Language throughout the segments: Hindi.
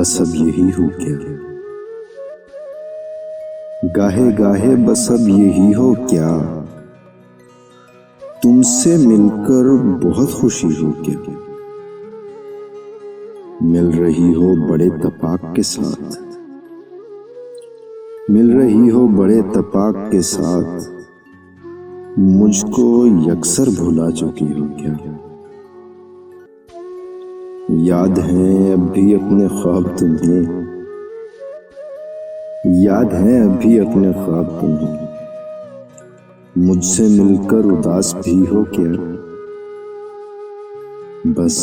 बस अब यही हो क्या? गाहे गाहे बस अब यही हो क्या? तुमसे मिलकर बहुत खुशी हो क्या? मिल रही हो बड़े तपाक के साथ, मिल रही हो बड़े तपाक के साथ, मुझको यकसर भुला चुकी हो क्या? याद है अब भी अपने ख्वाब तुम्हें, याद है अब भी अपने ख्वाब तुम्हें, मुझसे मिलकर उदास भी हो क्या? बस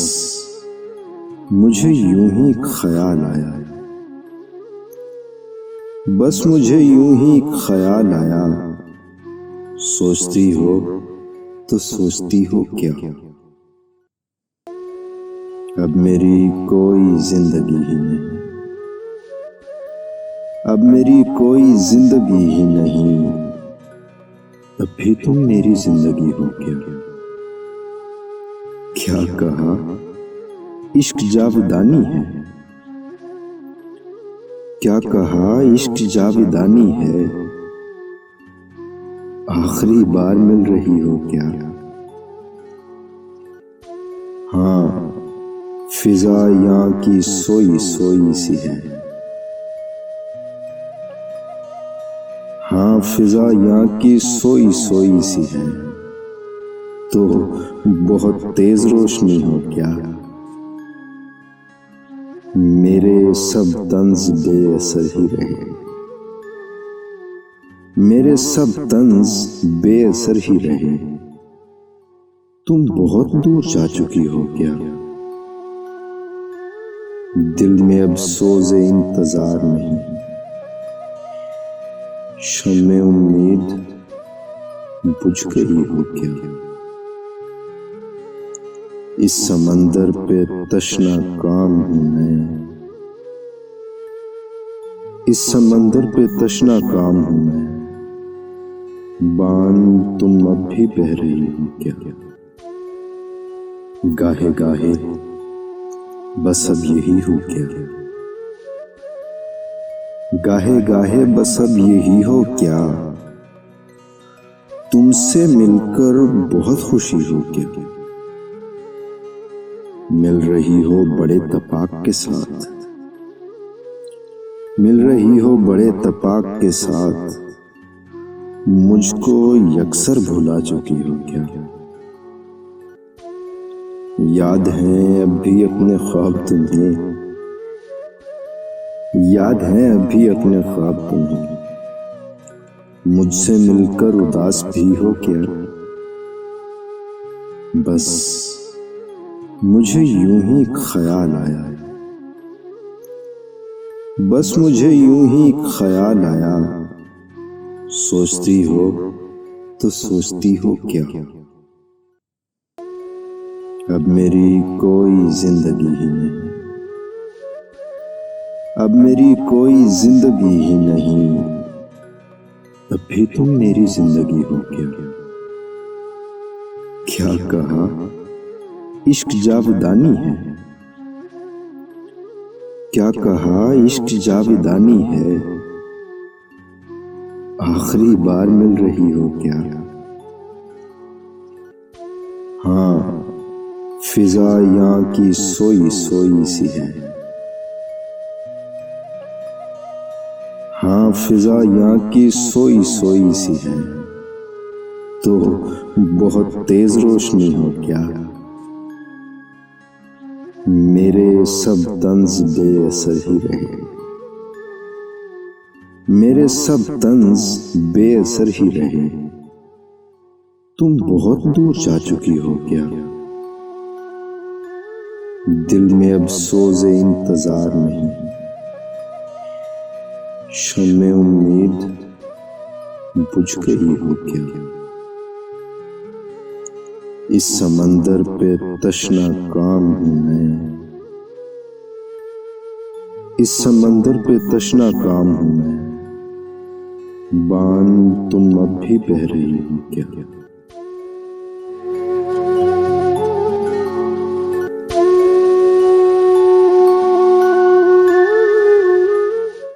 मुझे यूं ही ख्याल आया, बस मुझे यूं ही ख्याल आया, सोचती हो तो सोचती हो क्या? अब मेरी कोई जिंदगी ही नहीं, अब मेरी कोई जिंदगी ही नहीं, अब भी तुम मेरी जिंदगी हो क्या? क्या कहा इश्क जावेदानी है, क्या कहा इश्क जावेदानी है, आखिरी बार मिल रही हो क्या? हाँ, फिजा यहाँ की सोई सोई सी है, हाँ फिजा यहाँ की सोई सोई सी है, तो बहुत तेज रोशनी हो क्या? मेरे सब तंज बेअसर ही रहे, मेरे सब तंज बेअसर ही रहे, तुम बहुत दूर जा चुकी हो क्या? दिल में अब सोज़े इंतजार नहीं, शम्मे उम्मीद बुझ गई हो क्या? इस समंदर पे तशना काम हूं मैं, इस समंदर पे तशना काम हूं मैं, बान तुम अब भी बह रही हो क्या? गाहे गाहे बस अब यही हो क्या? गाहे गाहे बस अब यही हो क्या? तुमसे मिलकर बहुत खुशी हो क्या? मिल रही हो बड़े तपाक के साथ, मिल रही हो बड़े तपाक के साथ, मुझको यकसर भुला चुकी हो क्या? याद है अब भी अपने ख्वाब तुम्हें, याद है अब भी अपने ख्वाब तुम्हें, मुझसे मिलकर उदास भी हो क्या? बस मुझे यूं ही ख्याल आया, बस मुझे यूं ही ख्याल आया, सोचती हो तो सोचती हो क्या? अब मेरी कोई जिंदगी ही नहीं, अब मेरी कोई जिंदगी ही नहीं, अब भी तुम मेरी जिंदगी हो क्या? क्या कहा इश्क जावेदानी है, क्या कहा इश्क जावेदानी है, आखिरी बार मिल रही हो क्या? हाँ, फिजा यहाँ की सोई सोई सी है, हाँ फिजा यहाँ की सोई सोई सी है, तो बहुत तेज रोशनी हो क्या? मेरे सब तंज बेअसर ही रहे, मेरे सब तंज बेअसर ही रहे, तुम बहुत दूर जा चुकी हो क्या? दिल में अब सोज़े इंतजार नहीं, शम्मे उम्मीद बुझ गई हो क्या? इस समंदर पे तशना काम हूं मैं, इस समंदर पे तशना काम हूं मैं, बान तुम अब भी बह रही हो क्या?